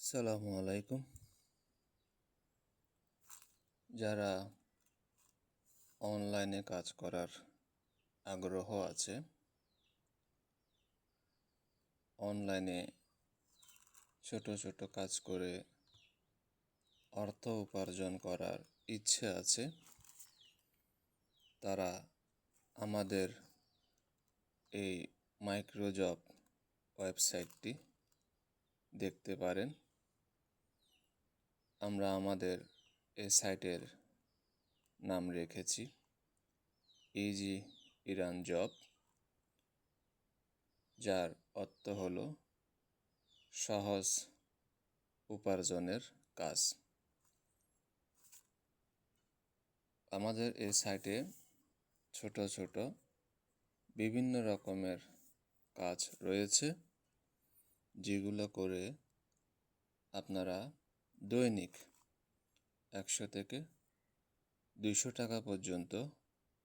আসসালামু আলাইকুম। যারা অনলাইনে কাজ করার আগ্রহ আছে, অনলাইনে ছোট ছোট কাজ করে অর্থ উপার্জন করার ইচ্ছে আছে, তারা আমাদের এই মাইক্রোজব ওয়েবসাইটটি দেখতে পারেন। আমরা আমাদের এই সাইটের নাম রেখেছি ইজি ইরান জব, যার অর্থ হলো সহজ উপার্জনের কাজ। আমাদের এই সাইটে ছোট ছোট বিভিন্ন রকমের কাজ রয়েছে, যেগুলো করে আপনারা দৈনিক 100 থেকে 200 টাকা পর্যন্ত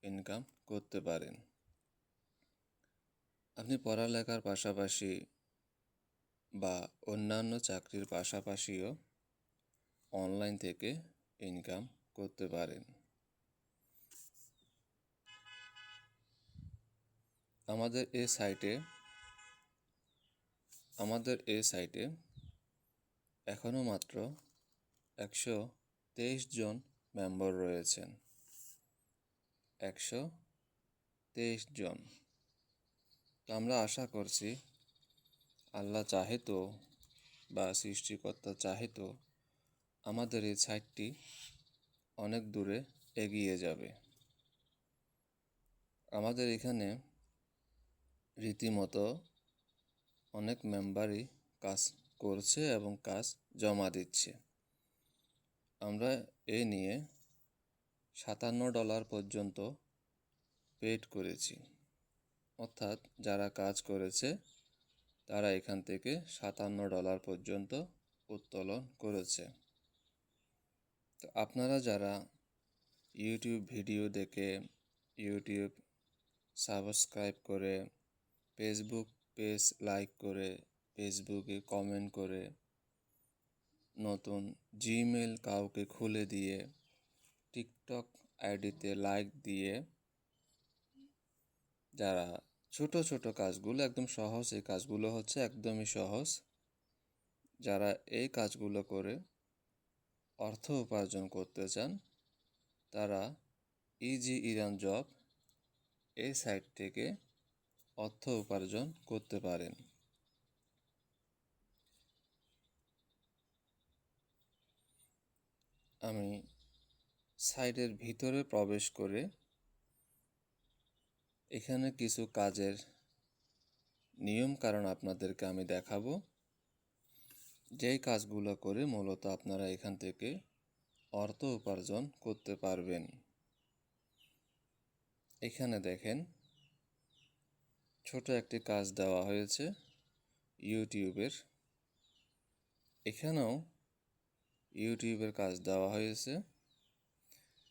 ইনকাম করতে পারেন। আপনি পড়ালেখার পাশাপাশি বা অন্যান্য চাকরির পাশাপাশিও অনলাইন থেকে ইনকাম করতে পারেন। আমাদের এই সাইটে এখনও মাত্র 123 জন মেম্বার রয়েছেন। 123 জন। তো আমরা আশা করছি, আল্লাহ চাহে বা সৃষ্টিকর্তা চাহে আমাদের এই সাইটটি অনেক দূরে এগিয়ে যাবে। আমাদের এখানে রীতিমতো অনেক মেম্বারই কাজ করছে এবং কাজ জমা দিচ্ছে। আমরা এ নিয়ে $57 পর্যন্ত পেড করেছি, অর্থাৎ যারা কাজ করেছে তারা এখান থেকে $57 পর্যন্ত উত্তোলন করেছে। তো আপনারা যারা ইউটিউব ভিডিও দেখে, ইউটিউব সাবস্ক্রাইব করে, ফেসবুক পেজ লাইক করে, ফেসবুকে কমেন্ট করে, নতুন জিমেল কাউকে খুলে দিয়ে, টিকটক আইডিতে লাইক দিয়ে, যারা ছোট ছোট কাজগুলো একদম সহজ, এই কাজগুলো হচ্ছে একদমই সহজ, যারা এই কাজগুলো করে অর্থ উপার্জন করতে চান, তারা ইজি ইরান জব এই সাইট থেকে অর্থ উপার্জন করতে পারেন। আমি সাইটের ভিতরে প্রবেশ করে এখানে কিছু কাজের নিয়ম কারণ আপনাদেরকে আমি দেখাবো, যেই কাজগুলো করে মূলত আপনারা এখান থেকে অর্থ উপার্জন করতে পারবেন। এখানে দেখেন, ছোট একটি কাজ দেওয়া হয়েছে ইউটিউবের। এখানেও ইউটিউবের কাজ দেওয়া হয়েছে,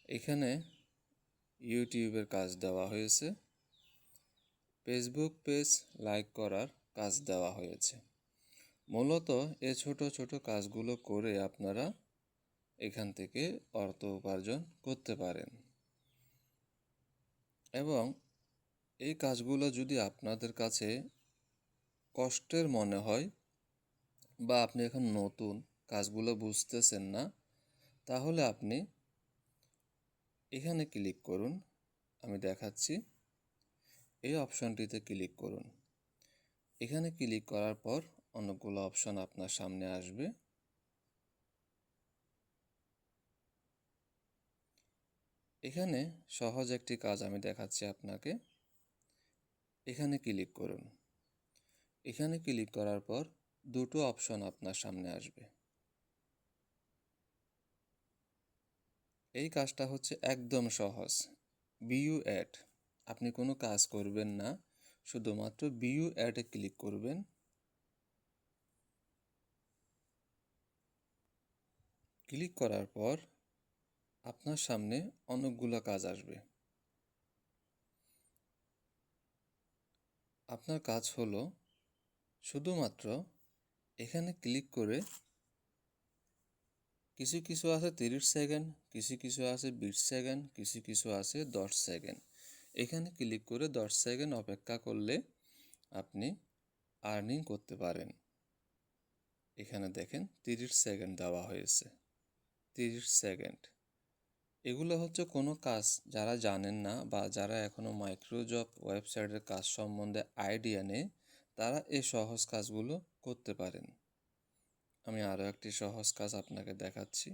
এখানে ইউটিউবের কাজ দেওয়া হয়েছে, ফেসবুক পেজ লাইক করার কাজ দেওয়া হয়েছে। মূলত এই ছোট ছোট কাজগুলো করে আপনারা এখান থেকে অর্থ উপার্জন করতে পারেন। এবং এই কাজগুলো যদি আপনাদের কাছে কষ্টের মনে হয় বা আপনি এখন নতুন, কাজগুলো বুঝতেছেন না, তাহলে আপনি এখানে ক্লিক করুন। আমি দেখাচ্ছি, এই অপশনটিতে ক্লিক করুন। এখানে ক্লিক করার পর অনেকগুলো অপশন আপনার সামনে আসবে। এখানে সহজ একটি কাজ আমি দেখাচ্ছি আপনাকে। এখানে ক্লিক করুন। এখানে ক্লিক করার পর দুটো অপশন আপনার সামনে আসবে। এই কাজটা হচ্ছে একদম সহজ, ভিউ অ্যাড। আপনি কোনো কাজ করবেন না, শুধুমাত্র ভিউ অ্যাডে ক্লিক করবেন। ক্লিক করার পর আপনার সামনে অনেকগুলো কাজ আসবে। আপনার কাজ হলো শুধুমাত্র এখানে ক্লিক করে কিছু কিছু আছে 30 সেকেন্ড, কিছু কিছু আছে 20 সেকেন্ড, কিছু কিছু আছে 10 সেকেন্ড। এখানে ক্লিক করে 10 সেকেন্ড অপেক্ষা করলে আপনি আর্নিং করতে পারেন। এখানে দেখেন 30 সেকেন্ড দেওয়া হয়েছে, 30 সেকেন্ড। এগুলো হচ্ছে কোনো কাজ যারা জানেন না বা যারা এখনও মাইক্রোজব ওয়েবসাইটের কাজ সম্বন্ধে আইডিয়া নেই, তারা এই সহজ কাজগুলো করতে পারেন। আমি আরও একটি সহজ কাজ আপনাকে দেখাচ্ছি।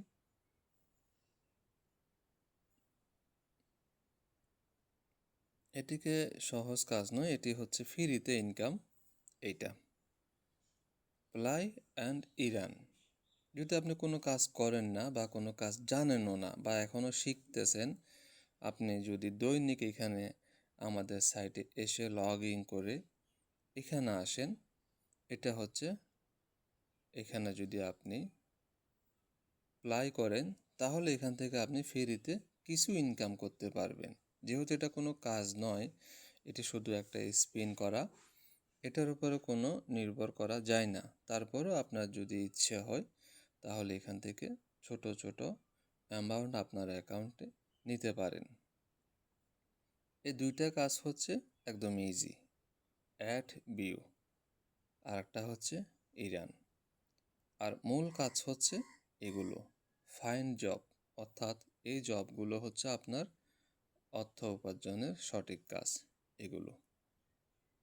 এটিকে সহজ কাজ নয়, এটি হচ্ছে ফ্রিতে ইনকাম। এইটা প্লাই অ্যান্ড ইরান। যদি আপনি কোনো কাজ করেন না বা কোনো কাজ জানেনও না বা এখনও শিখতেছেন, আপনি যদি দৈনিক এখানে আমাদের সাইটে এসে লগ ইন করে এখানে আসেন, এটা হচ্ছে এখানে যদি আপনি প্লাই করেন তাহলে এখান থেকে আপনি ফ্রিতে কিছু ইনকাম করতে পারবেন। যেহেতু এটা কোনো কাজ নয়, এটি শুধু একটা স্পিন করা, এটার উপরে কোনো নির্ভর করা যায় না। তারপরও আপনার যদি ইচ্ছে হয় তাহলে এখান থেকে ছোট ছোট অ্যামাউন্ট আপনার অ্যাকাউন্টে নিতে পারেন। এই দুইটা কাজ হচ্ছে একদম ইজি, অ্যাড ভিউ, আর একটা হচ্ছে ইরান। আর মূল কাজ হচ্ছে এগুলো ফাইন জব, অর্থাৎ এই জবগুলো হচ্ছে আপনার অর্থ উপার্জনের সঠিক কাজ। এগুলো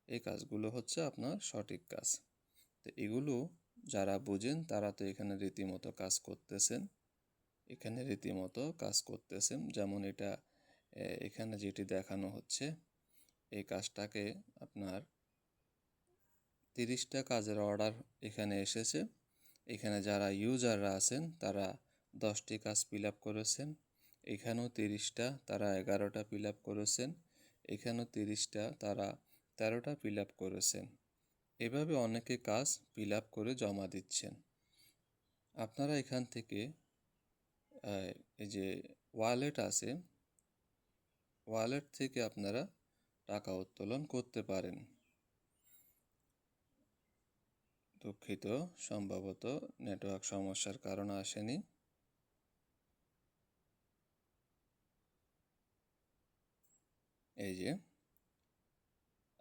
এই কাজগুলো হচ্ছে আপনার সঠিক কাজ। তো এগুলো যারা বোঝেন তারা তো এখানে রীতিমতো কাজ করতেছেন, এখানে রীতিমতো কাজ করতেছেন। যেমন এটা এখানে যেটি দেখানো হচ্ছে, এই কাজটাকে আপনার 30টা কাজের অর্ডার এখানে এসেছে। এখানে যারা ইউজাররা আছেন তারা 10টি কাজ ফিল আপ করেছেন। এখানেও 30টা, তারা 11টা ফিল আপ করেছেন। এখানেও 30টা, তারা 13টা ফিল আপ করেছেন। এভাবে অনেকে কাজ ফিল আপ করে জমা দিচ্ছেন। আপনারা এখান থেকে এই যে ওয়ালেট আছে, ওয়ালেট থেকে আপনারা টাকা উত্তোলন করতে পারেন। দুঃখিত, সম্ভবত নেটওয়ার্ক সমস্যার কারণে আসেনি। এই যে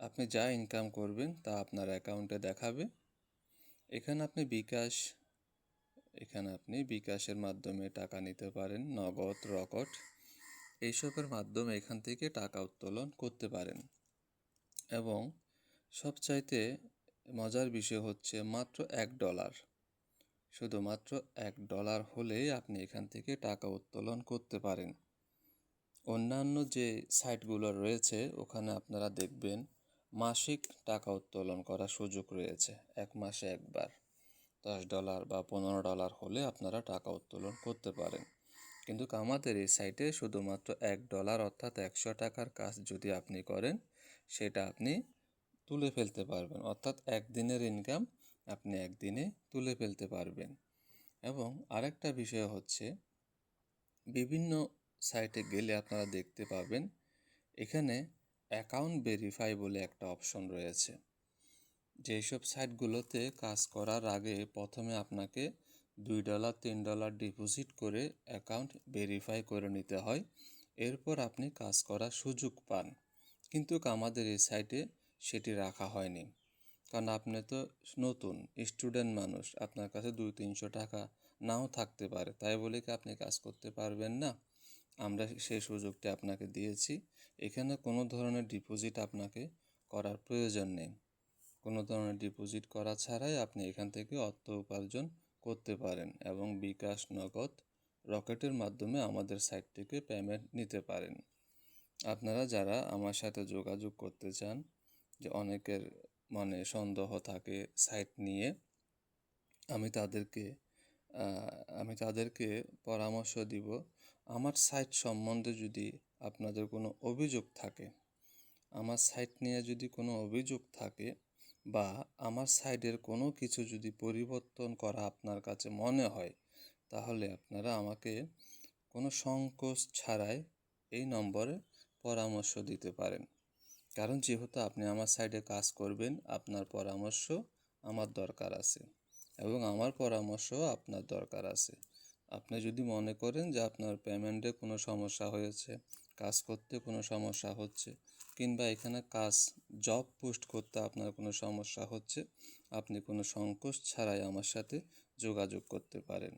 আপনি যা ইনকাম করবেন তা আপনার অ্যাকাউন্টে দেখাবে। এখানে আপনি বিকাশের মাধ্যমে টাকা নিতে পারেন, নগদ, রকেট এইসবের মাধ্যমে এখান থেকে টাকা উত্তোলন করতে পারেন। এবং সবচাইতে মজার বিষয় হচ্ছে মাত্র $1, শুধুমাত্র $1 হলেই আপনি এখান থেকে টাকা উত্তোলন করতে পারেন। অন্যান্য যে সাইটগুলো রয়েছে ওখানে আপনারা দেখবেন মাসিক টাকা উত্তোলন করার সুযোগ রয়েছে, 1 মাসে একবার $10 বা $15 হলে আপনারা টাকা উত্তোলন করতে পারেন। কিন্তু আমাদের এই সাইটে শুধুমাত্র $1 অর্থাৎ 100 টাকার কাজ যদি আপনি করেন সেটা আপনি তুলে ফেলতে পারবেন, অর্থাৎ একদিনের ইনকাম আপনি একদিনে তুলে ফেলতে পারবেন। এবং আরেকটা বিষয় হচ্ছে বিভিন্ন সাইটে গেলে আপনারা দেখতে পাবেন এখানে অ্যাকাউন্ট ভেরিফাই বলে একটা অপশন রয়েছে। যেসব সাইটগুলোতে কাজ করার আগে প্রথমে আপনাকে $2 $3 ডিপোজিট করে অ্যাকাউন্ট ভেরিফাই করে নিতে হয়, এরপর আপনি কাজ করার সুযোগ পান। কিন্তু আমাদের এই সাইটে সেটি রাখা হয়নি, কারণ আপনি তো নতুন স্টুডেন্ট মানুষ, আপনার কাছে 200-300 টাকা নাও থাকতে পারে, তাই বলে কি আপনি কাজ করতে পারবেন না? আমরা সেই সুযোগটি আপনাকে দিয়েছি। এখানে কোনো ধরনের ডিপোজিট আপনাকে করার প্রয়োজন নেই। কোনো ধরনের ডিপোজিট করা ছাড়াই আপনি এখান থেকে অর্থ উপার্জন করতে পারেন এবং বিকাশ, নগদ, রকেটের মাধ্যমে আমাদের সাইট থেকে পেমেন্ট নিতে পারেন। আপনারা যারা আমার সাথে যোগাযোগ করতে চান, যে অনেকের মনে সন্দেহ থাকে সাইট নিয়ে, আমি তাদেরকে পরামর্শ দিব, আমার সাইট সম্বন্ধে যদি আপনাদের কোনো অভিযোগ থাকে, আমার সাইট নিয়ে যদি কোনো অভিযোগ থাকে বা আমার সাইটের কোনো কিছু যদি পরিবর্তন করা আপনার কাছে মনে হয়, তাহলে আপনারা আমাকে কোনো সংকোচ ছাড়াই এই নম্বরে পরামর্শ দিতে পারেন। কারণ যেহেতু আপনি আমার সাইটে কাজ করবেন, আপনার পরামর্শ আমার দরকার আছে এবং আমার পরামর্শ আপনার দরকার আছে। আপনি যদি মনে করেন যে আপনার পেমেন্টে কোনো সমস্যা হয়েছে, কাজ করতে কোনো সমস্যা হচ্ছে, কিংবা এখানে জব পোস্ট করতে আপনার কোনো সমস্যা হচ্ছে, আপনি কোনো সংকোচ ছাড়াই আমার সাথে যোগাযোগ করতে পারেন।